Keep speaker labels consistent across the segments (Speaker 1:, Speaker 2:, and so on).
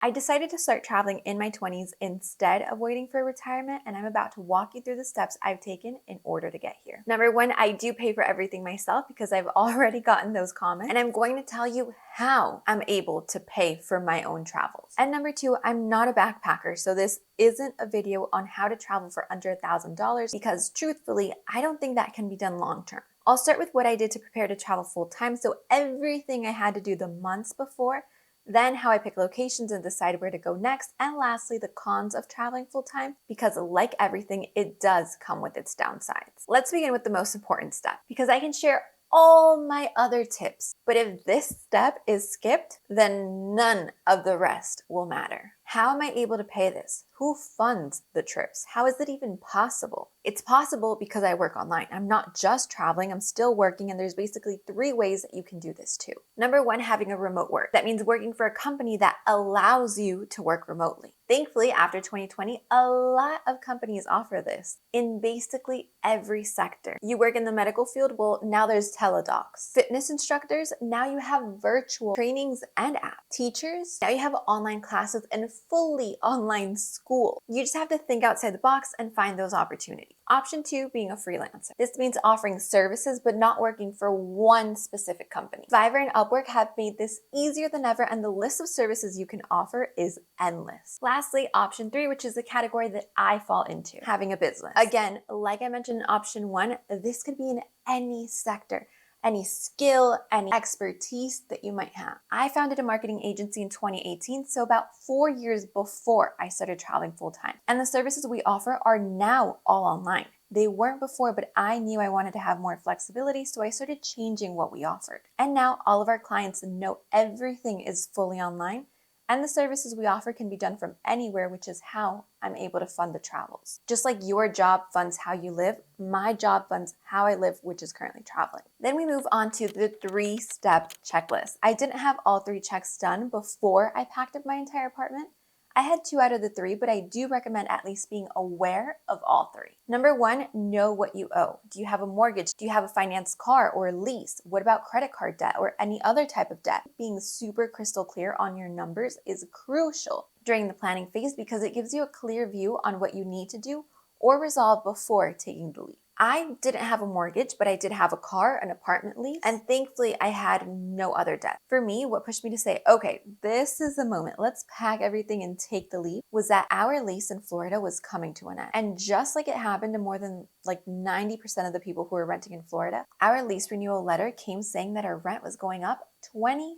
Speaker 1: I decided to start traveling in my 20s instead of waiting for retirement, and I'm about to walk you through the steps I've taken in order to get here. Number one, I do pay for everything myself because I've already gotten those comments, and I'm going to tell you how I'm able to pay for my own travels. And number two, I'm not a backpacker, so this isn't a video on how to travel for under $1,000 because truthfully, I don't think that can be done long term. I'll start with what I did to prepare to travel full time, so everything I had to do the months before, then how I pick locations and decide where to go next, and lastly, the cons of traveling full-time, because like everything, it does come with its downsides. Let's begin with the most important step, because I can share all my other tips, but if this step is skipped, then none of the rest will matter. How am I able to pay this? Who funds the trips? How is it even possible? It's possible because I work online. I'm not just traveling, I'm still working, and there's basically 3 ways that you can do this too. Number one, having a remote work. That means working for a company that allows you to work remotely. Thankfully, after 2020, a lot of companies offer this in basically every sector. You work in the medical field, well, now there's teledocs. Fitness instructors, now you have virtual trainings and apps. Teachers, now you have online classes and fully online school. You just have to think outside the box and find those opportunities. Option 2, being a freelancer. This means offering services but not working for one specific company. Fiverr and Upwork have made this easier than ever, and the list of services you can offer is endless. Lastly, option 3, which is the category that I fall into, having a business. Again, like I mentioned in option 1, this could be in any sector, any skill, any expertise that you might have. I founded a marketing agency in 2018, so about 4 years before I started traveling full time. And the services we offer are now all online. They weren't before, but I knew I wanted to have more flexibility, so I started changing what we offered. And now all of our clients know everything is fully online, and the services we offer can be done from anywhere, which is how I'm able to fund the travels. Just like your job funds how you live, my job funds how I live, which is currently traveling. Then we move on to the 3-step checklist. I didn't have all 3 checks done before I packed up my entire apartment. I had 2 out of the 3, but I do recommend at least being aware of all 3. Number 1, know what you owe. Do you have a mortgage? Do you have a financed car or a lease? What about credit card debt or any other type of debt? Being super crystal clear on your numbers is crucial during the planning phase because it gives you a clear view on what you need to do or resolve before taking the leap. I didn't have a mortgage, but I did have a car, an apartment lease, and thankfully I had no other debt. For me, what pushed me to say, okay, this is the moment, let's pack everything and take the leap, was that our lease in Florida was coming to an end. And just like it happened to more than like 90% of the people who were renting in Florida, our lease renewal letter came saying that our rent was going up 25%.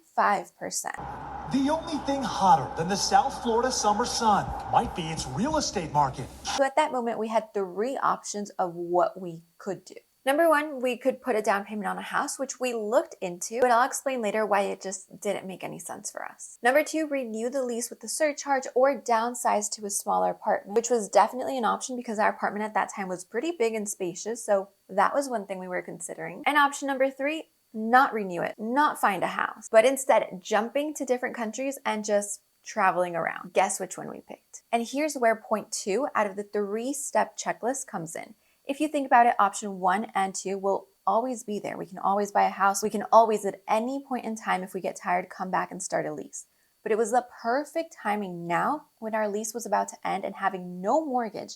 Speaker 2: The only thing hotter than the South Florida summer sun might be its real estate market.
Speaker 1: So at that moment, we had 3 options of what we could do. Number 1, we could put a down payment on a house, which we looked into, but I'll explain later why it just didn't make any sense for us. Number 2, renew the lease with the surcharge or downsize to a smaller apartment, which was definitely an option because our apartment at that time was pretty big and spacious, so that was one thing we were considering. And option number 3, not renew it, not find a house, but instead jumping to different countries and just traveling around. Guess which one we picked? And here's where point 2 out of the 3-step checklist comes in. If you think about it, option 1 and 2 will always be there. We can always buy a house. We can always, at any point in time, if we get tired, come back and start a lease. But it was the perfect timing now when our lease was about to end and having no mortgage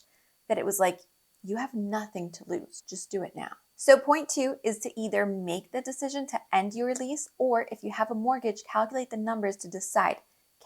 Speaker 1: that it was like, you have nothing to lose. Just do it now. So point 2 is to either make the decision to end your lease, or if you have a mortgage, calculate the numbers to decide,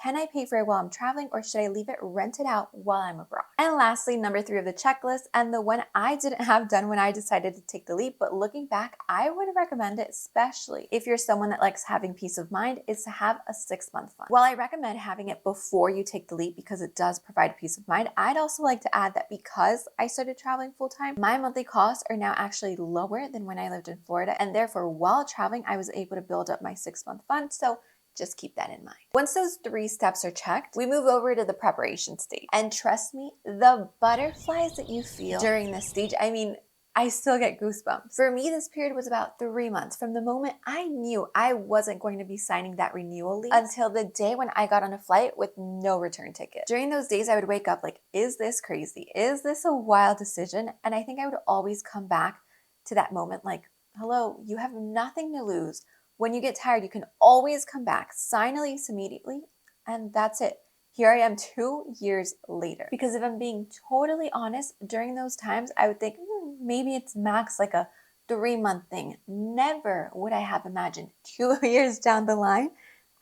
Speaker 1: can I pay for it while I'm traveling or should I leave it rented out while I'm abroad? And lastly, number 3 of the checklist, and the one I didn't have done when I decided to take the leap, but looking back, I would recommend it, especially if you're someone that likes having peace of mind, is to have a 6-month fund. While I recommend having it before you take the leap because it does provide peace of mind, I'd also like to add that because I started traveling full time, my monthly costs are now actually lower than when I lived in Florida, and therefore while traveling, I was able to build up my 6-month fund. So just keep that in mind. Once those 3 steps are checked, we move over to the preparation stage. And trust me, the butterflies that you feel during this stage, I mean, I still get goosebumps. For me, this period was about 3 months from the moment I knew I wasn't going to be signing that renewal lease until the day when I got on a flight with no return ticket. During those days, I would wake up like, is this crazy? Is this a wild decision? And I think I would always come back to that moment like, hello, you have nothing to lose. When you get tired, you can always come back, sign a lease immediately, and that's it. Here I am 2 years later. Because if I'm being totally honest, during those times, I would think maybe it's max like a 3-month thing. Never would I have imagined 2 years down the line,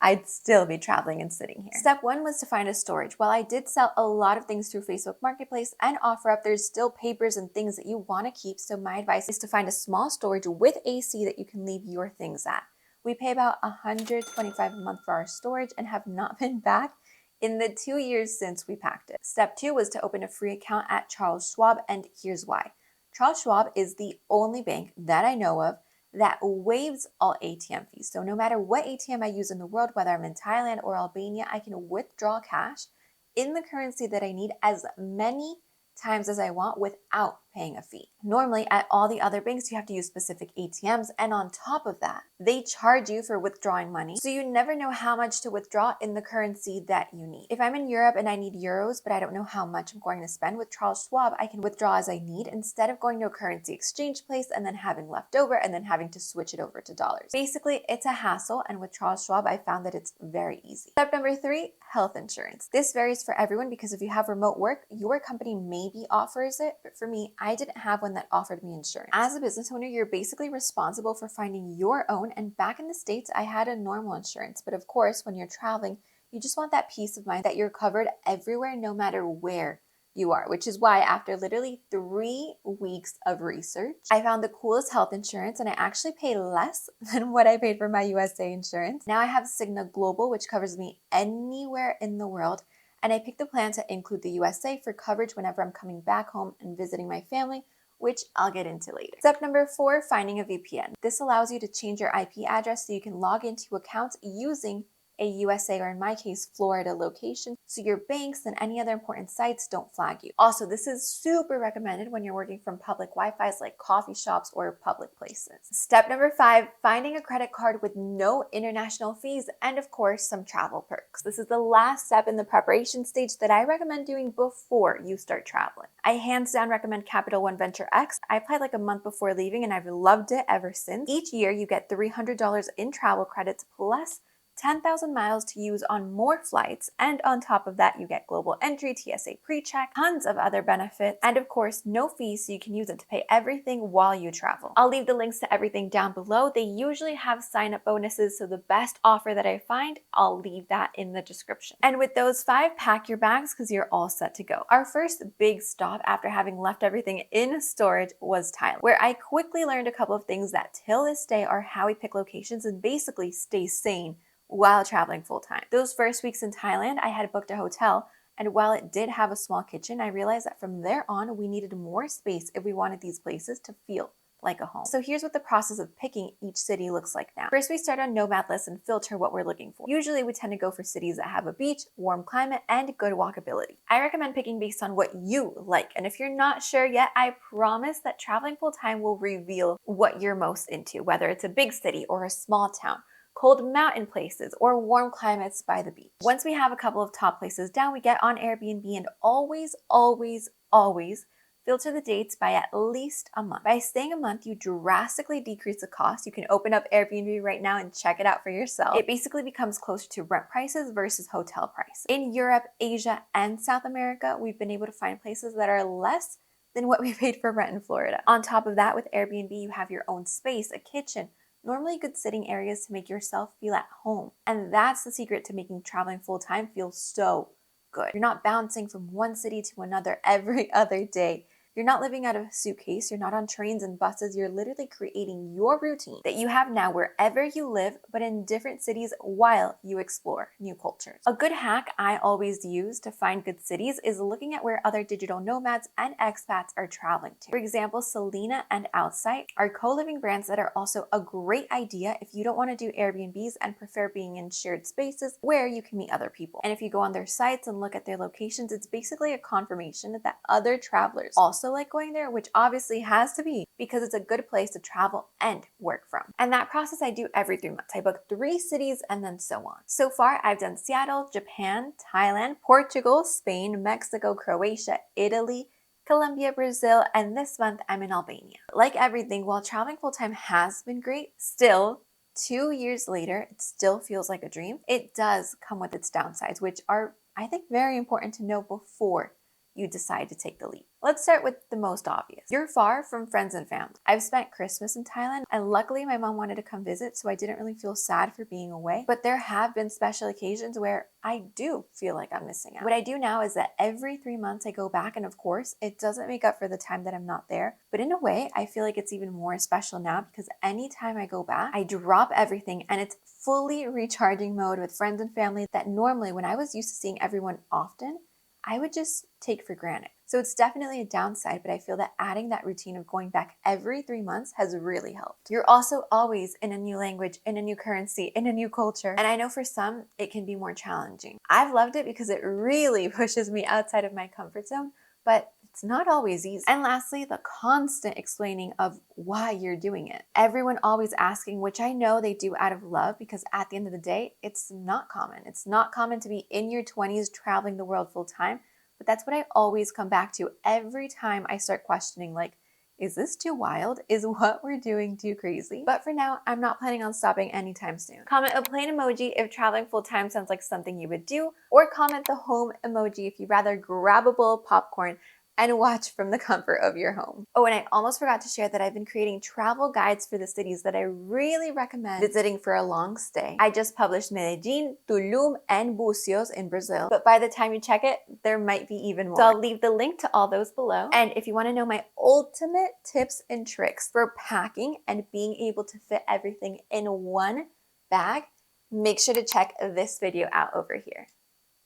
Speaker 1: I'd still be traveling and sitting here. Step one was to find a storage. While I did sell a lot of things through Facebook Marketplace and OfferUp, there's still papers and things that you want to keep. So my advice is to find a small storage with AC that you can leave your things at. We pay about $125 a month for our storage and have not been back in the 2 years since we packed it. Step two was to open a free account at Charles Schwab, and here's why. Charles Schwab is the only bank that I know of that waives all ATM fees. So no matter what ATM I use in the world, whether I'm in Thailand or Albania, I can withdraw cash in the currency that I need as many times as I want without paying a fee. Normally at all the other banks, you have to use specific ATMs. And on top of that, they charge you for withdrawing money. So you never know how much to withdraw in the currency that you need. If I'm in Europe and I need euros, but I don't know how much I'm going to spend with Charles Schwab, I can withdraw as I need instead of going to a currency exchange place and then having left over and then having to switch it over to dollars. Basically, it's a hassle. And with Charles Schwab, I found that it's very easy. Step number three, health insurance. This varies for everyone because if you have remote work, your company maybe offers it, but for me, I didn't have one that offered me insurance. As a business owner, you're basically responsible for finding your own, and back in the States, I had a normal insurance, but of course, when you're traveling, you just want that peace of mind that you're covered everywhere, no matter where you are, which is why after literally 3 weeks of research, I found the coolest health insurance, and I actually pay less than what I paid for my USA insurance. Now I have Cigna Global, which covers me anywhere in the world, and I picked the plan to include the USA for coverage whenever I'm coming back home and visiting my family, which I'll get into later. Step number four, finding a VPN. This allows you to change your IP address so you can log into accounts using a USA, or in my case, Florida location, so your banks and any other important sites don't flag you. Also, this is super recommended when you're working from public Wi-Fi's like coffee shops or public places. Step number five, finding a credit card with no international fees and of course, some travel perks. This is the last step in the preparation stage that I recommend doing before you start traveling. I hands down recommend Capital One Venture X. I applied like a month before leaving and I've loved it ever since. Each year you get $300 in travel credits plus 10,000 miles to use on more flights, and on top of that, you get global entry, TSA pre-check, tons of other benefits, and of course, no fees, so you can use it to pay everything while you travel. I'll leave the links to everything down below. They usually have sign-up bonuses, so the best offer that I find, I'll leave that in the description. And with those 5, pack your bags because you're all set to go. Our first big stop after having left everything in storage was Thailand, where I quickly learned a couple of things that till this day are how we pick locations and basically stay sane while traveling full-time. Those first weeks in Thailand, I had booked a hotel, and while it did have a small kitchen, I realized that from there on, we needed more space if we wanted these places to feel like a home. So here's what the process of picking each city looks like now. First, we start on Nomad List and filter what we're looking for. Usually we tend to go for cities that have a beach, warm climate, and good walkability. I recommend picking based on what you like. And if you're not sure yet, I promise that traveling full-time will reveal what you're most into, whether it's a big city or a small town, cold mountain places, or warm climates by the beach. Once we have a couple of top places down, we get on Airbnb and always filter the dates by at least a month. By staying a month, you drastically decrease the cost. You can open up Airbnb right now and check it out for yourself. It basically becomes closer to rent prices versus hotel prices. In Europe, Asia, and South America, we've been able to find places that are less than what we paid for rent in Florida. On top of that, with Airbnb, you have your own space, a kitchen, normally good sitting areas to make yourself feel at home. And that's the secret to making traveling full-time feel so good. You're not bouncing from one city to another every other day. You're not living out of a suitcase. You're not on trains and buses. You're literally creating your routine that you have now wherever you live, but in different cities while you explore new cultures. A good hack I always use to find good cities is looking at where other digital nomads and expats are traveling to. For example, Selena and Outsite are co-living brands that are also a great idea if you don't want to do Airbnbs and prefer being in shared spaces where you can meet other people. And if you go on their sites and look at their locations, it's basically a confirmation that other travelers also like going there, which obviously has to be because it's a good place to travel and work from. And that process I do every 3 months. I book 3 cities and then so on. So far, I've done Seattle, Japan, Thailand, Portugal, Spain, Mexico, Croatia, Italy, Colombia, Brazil, and this month I'm in Albania. Like everything, while traveling full-time has been great, still 2 years later, it still feels like a dream. It does come with its downsides, which are I think very important to know before you decide to take the leap. Let's start with the most obvious. You're far from friends and family. I've spent Christmas in Thailand, and luckily my mom wanted to come visit, so I didn't really feel sad for being away. But there have been special occasions where I do feel like I'm missing out. What I do now is that every 3 months I go back, and of course, it doesn't make up for the time that I'm not there. But in a way, I feel like it's even more special now because anytime I go back, I drop everything and it's fully recharging mode with friends and family that normally when I was used to seeing everyone often, I would just take for granted. So it's definitely a downside, but I feel that adding that routine of going back every 3 months has really helped. You're also always in a new language, in a new currency, in a new culture. And I know for some, it can be more challenging. I've loved it because it really pushes me outside of my comfort zone, but it's not always easy. And lastly, the constant explaining of why you're doing it. Everyone always asking, which I know they do out of love because at the end of the day, it's not common. It's not common to be in your 20s traveling the world full time. But that's what I always come back to every time I start questioning, like, is this too wild? Is what we're doing too crazy? But for now, I'm not planning on stopping anytime soon. Comment a plain emoji if traveling full time sounds like something you would do, or comment the home emoji if you'd rather grab a bowl of popcorn and watch from the comfort of your home. Oh, and I almost forgot to share that I've been creating travel guides for the cities that I really recommend visiting for a long stay. I just published Medellin, Tulum, and Búzios in Brazil, but by the time you check it, there might be even more. So I'll leave the link to all those below. And if you want to know my ultimate tips and tricks for packing and being able to fit everything in one bag, make sure to check this video out over here.